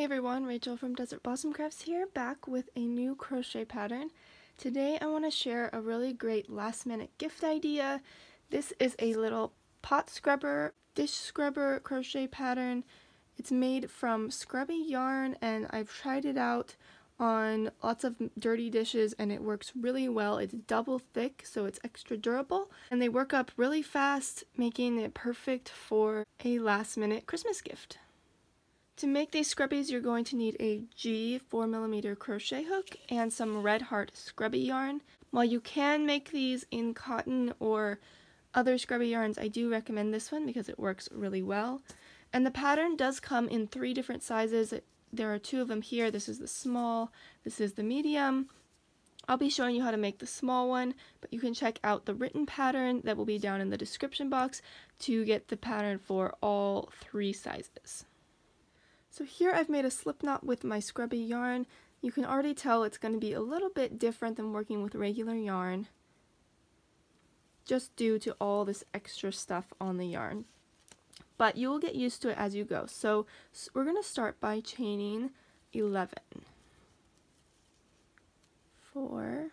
everyone, Rachel from Desert Blossom Crafts here, back with a new crochet pattern. Today I want to share a really great last minute gift idea. This is a little pot scrubber, dish scrubber crochet pattern. It's made from scrubby yarn and I've tried it out on lots of dirty dishes and it works really well. It's double thick, so it's extra durable, and they work up really fast, making it perfect for a last minute Christmas gift. To make these scrubbies, you're going to need a G 4mm crochet hook and some Red Heart Scrubby yarn. While you can make these in cotton or other scrubby yarns, I do recommend this one because it works really well. And the pattern does come in 3 different sizes. There are 2 of them here. This is the small, this is the medium. I'll be showing you how to make the small one, but you can check out the written pattern that will be down in the description box to get the pattern for all 3 sizes. So here I've made a slip knot with my scrubby yarn. You can already tell it's going to be a little bit different than working with regular yarn, just due to all this extra stuff on the yarn. But you will get used to it as you go. So we're going to start by chaining 11. 4,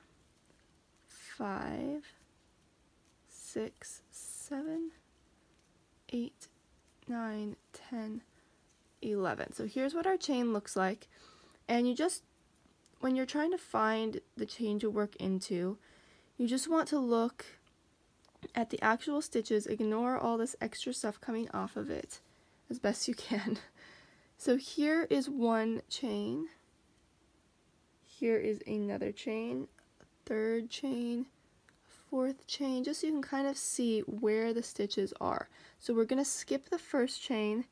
5, 6, 7, 8, 9, 10, 11. So here's what our chain looks like, and you just, when you're trying to find the chain to work into, you just want to look at the actual stitches, ignore all this extra stuff coming off of it as best you can. So here is one chain, here is another chain, a 3rd chain, a 4th chain, just so you can kind of see where the stitches are. So we're going to skip the 1st chain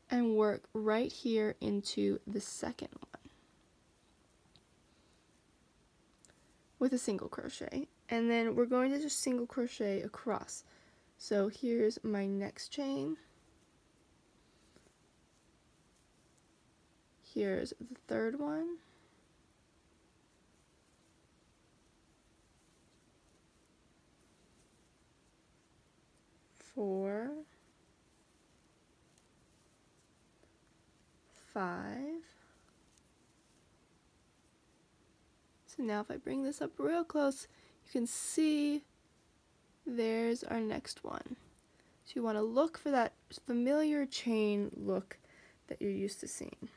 and work right here into the 2nd one with a single crochet, and then we're going to just single crochet across. So here's my next chain, here's the 3rd one, four, 5. So now if I bring this up real close, you can see there's our next one. So you want to look for that familiar chain look that you're used to seeing.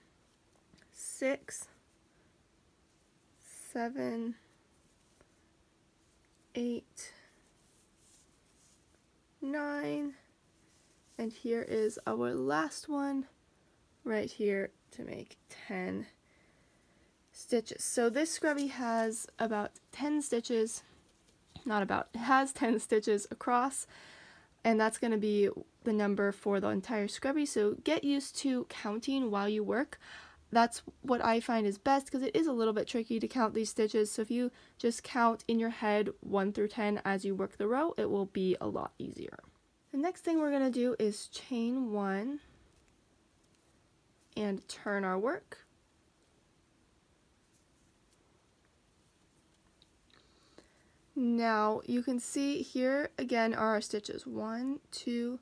6, 7, 8, 9, and here is our last one right here to make 10 stitches. So this scrubby has about 10 stitches, not about, it has 10 stitches across, and that's going to be the number for the entire scrubby. So get used to counting while you work. That's what I find is best because it is a little bit tricky to count these stitches. So if you just count in your head 1 through 10 as you work the row, it will be a lot easier. The next thing we're going to do is chain 1 and turn our work. Now you can see here again are our stitches 1, 2,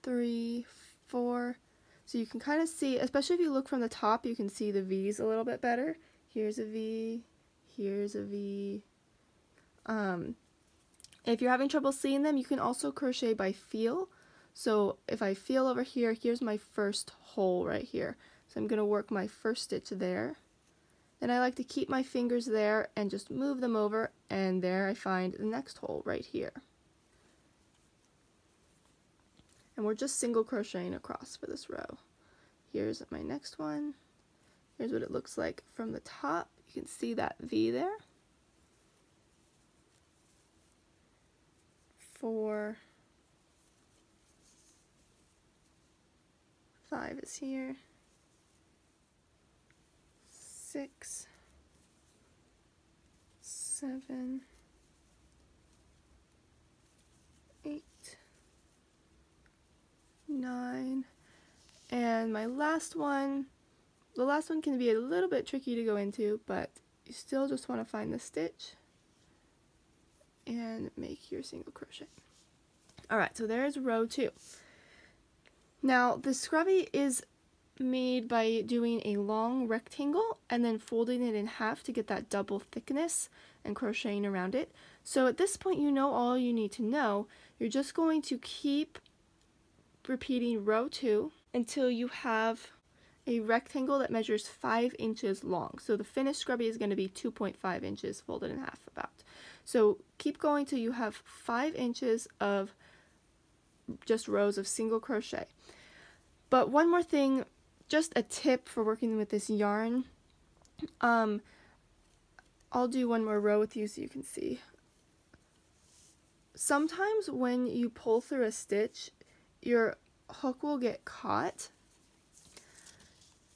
3, 4. So you can kind of see, especially if you look from the top, you can see the V's a little bit better. Here's a V, here's a V. If you're having trouble seeing them, you can also crochet by feel. So if I feel over here, here's my first hole right here. So I'm going to work my first stitch there. Then I like to keep my fingers there and just move them over, and there I find the next hole right here. And we're just single crocheting across for this row. Here's my next one. Here's what it looks like from the top. You can see that V there. 4, 5 is here. 6, 7, 8, 9, and my last one. The last one can be a little bit tricky to go into, but you still just want to find the stitch and make your single crochet. Alright, so there's row 2. Now the scrubby is made by doing a long rectangle and then folding it in half to get that double thickness and crocheting around it. So at this point you know all you need to know. You're just going to keep repeating row 2 until you have a rectangle that measures 5 inches long. So the finished scrubby is going to be 2.5 inches folded in half about. So keep going till you have 5 inches of just rows of single crochet. But one more thing, just a tip for working with this yarn. I'll do one more row with you so you can see. Sometimes when you pull through a stitch, your hook will get caught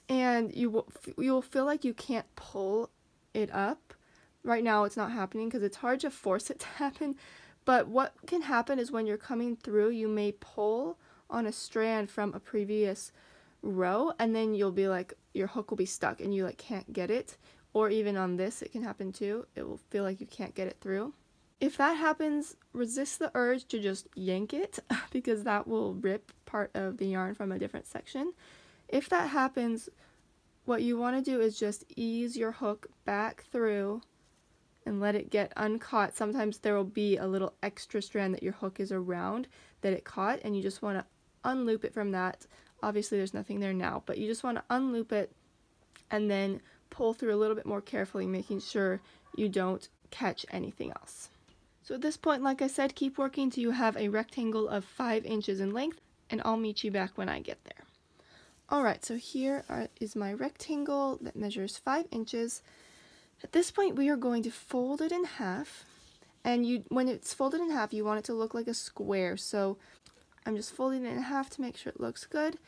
and you'll feel like you can't pull it up. Right now it's not happening because it's hard to force it to happen, but what can happen is when you're coming through, you may pull on a strand from a previous row and then you'll be like, your hook will be stuck and you like can't get it. Or even on this it can happen too, it will feel like you can't get it through. If that happens, resist the urge to just yank it because that will rip part of the yarn from a different section. If that happens, what you want to do is just ease your hook back through and let it get uncaught. Sometimes there will be a little extra strand that your hook is around that it caught and you just want to unloop it from that. Obviously there's nothing there now, but you just want to unloop it and then pull through a little bit more carefully, making sure you don't catch anything else. So at this point, like I said, keep working till you have a rectangle of 5 inches in length, and I'll meet you back when I get there. Alright, so here is my rectangle that measures 5 inches. At this point, we are going to fold it in half, and when it's folded in half, you want it to look like a square, so I'm just folding it in half to make sure it looks good.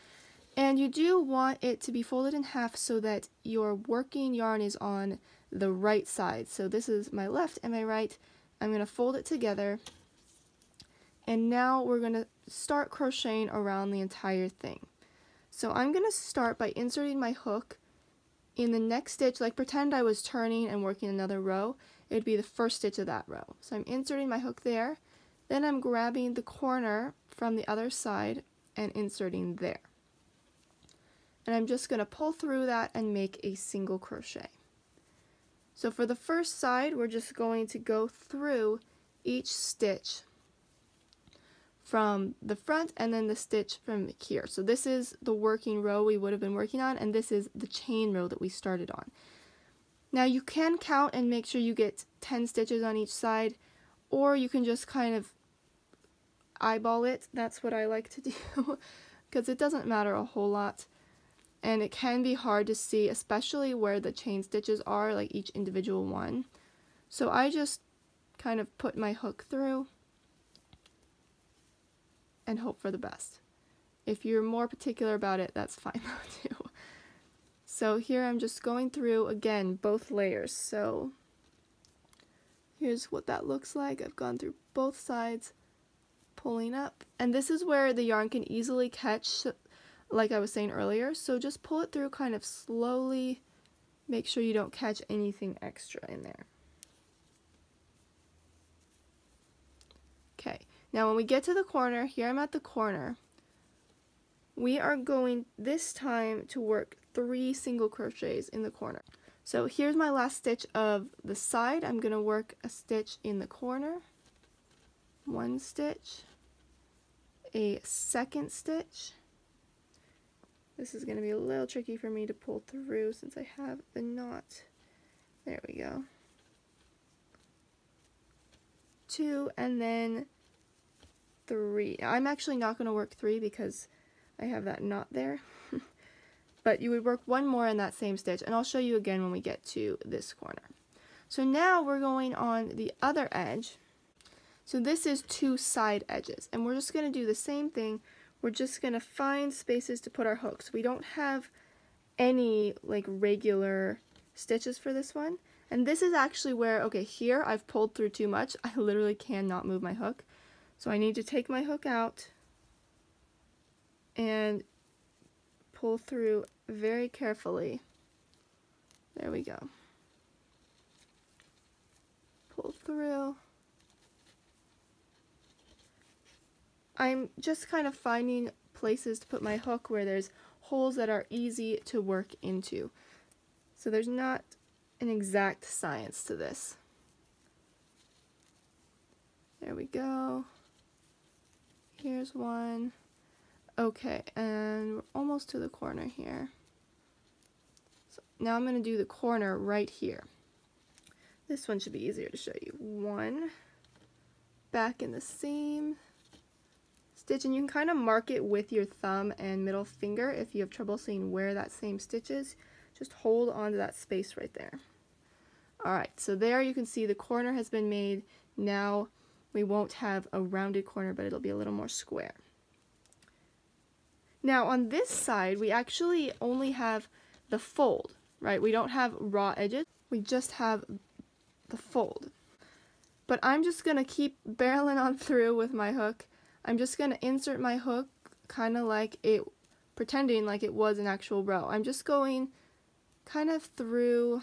And you do want it to be folded in half so that your working yarn is on the right side. So this is my left and my right. I'm going to fold it together, and now we're going to start crocheting around the entire thing. So I'm going to start by inserting my hook in the next stitch, like pretend I was turning and working another row. It would be the first stitch of that row. So I'm inserting my hook there, then I'm grabbing the corner from the other side and inserting there. And I'm just going to pull through that and make a single crochet. So for the first side, we're just going to go through each stitch from the front and then the stitch from here. So this is the working row we would have been working on, and this is the chain row that we started on. Now you can count and make sure you get 10 stitches on each side, or you can just kind of eyeball it. That's what I like to do because it doesn't matter a whole lot. And it can be hard to see, especially where the chain stitches are, like each individual one. So I just kind of put my hook through and hope for the best. If you're more particular about it, that's fine though too. So here I'm just going through, again, both layers. So here's what that looks like. I've gone through both sides, pulling up. And this is where the yarn can easily catch, like I was saying earlier, so just pull it through kind of slowly. Make sure you don't catch anything extra in there. Okay, now when we get to the corner, here I'm at the corner, we are going this time to work 3 single crochets in the corner. So here's my last stitch of the side. I'm going to work a stitch in the corner, 1 stitch, a second stitch. This is going to be a little tricky for me to pull through since I have the knot. There we go. 2 and then 3. Now, I'm actually not going to work 3 because I have that knot there. But you would work 1 more in that same stitch, and I'll show you again when we get to this corner. So now we're going on the other edge. So this is 2 side edges, and we're just going to do the same thing. We're just going to find spaces to put our hooks. We don't have any like regular stitches for this one. And this is actually where, okay, here I've pulled through too much. I literally cannot move my hook. So I need to take my hook out and pull through very carefully. There we go. Pull through. I'm just kind of finding places to put my hook where there's holes that are easy to work into. So there's not an exact science to this. There we go. Here's one. Okay, and we're almost to the corner here. So now I'm going to do the corner right here. This one should be easier to show you. One, back in the same stitch, and you can kind of mark it with your thumb and middle finger if you have trouble seeing where that same stitch is. Just hold on to that space right there. Alright, so there you can see the corner has been made. Now we won't have a rounded corner, but it'll be a little more square. Now on this side, we actually only have the fold, right? We don't have raw edges, we just have the fold. But I'm just going to keep barreling on through with my hook. I'm just going to insert my hook kind of like it, pretending like it was an actual row. I'm just going kind of through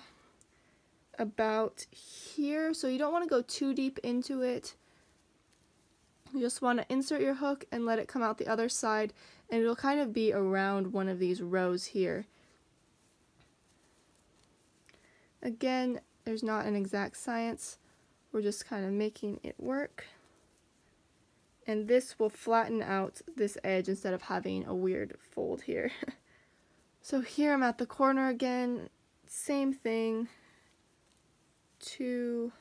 about here, so you don't want to go too deep into it. You just want to insert your hook and let it come out the other side, and it'll kind of be around one of these rows here. Again, there's not an exact science. We're just kind of making it work. And this will flatten out this edge instead of having a weird fold here. So here I'm at the corner again, same thing, 2,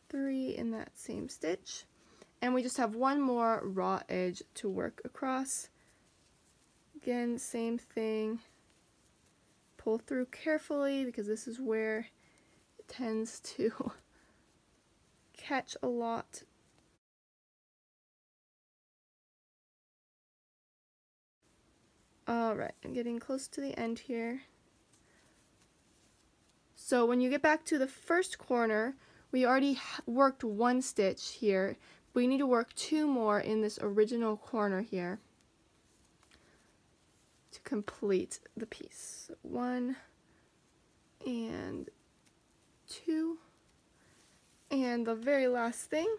3 in that same stitch, and we just have one more raw edge to work across. Again, same thing, pull through carefully because this is where it tends to catch a lot. Alright, I'm getting close to the end here. So when you get back to the first corner, we already worked one stitch here. We need to work 2 more in this original corner here to complete the piece. 1 and 2. And the very last thing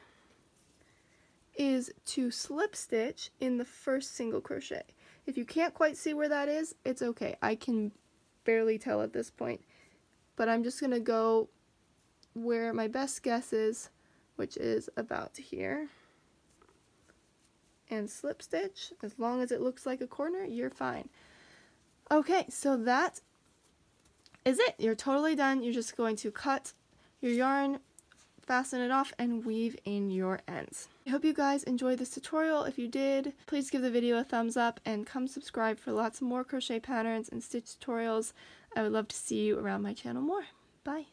is to slip stitch in the first single crochet. If you can't quite see where that is, it's okay. I can barely tell at this point, but I'm just going to go where my best guess is, which is about here, and slip stitch. As long as it looks like a corner, you're fine. Okay, so that is it. You're totally done. You're just going to cut your yarn, fasten it off, and weave in your ends. I hope you guys enjoyed this tutorial. If you did, please give the video a thumbs up and come subscribe for lots more crochet patterns and stitch tutorials. I would love to see you around my channel more. Bye!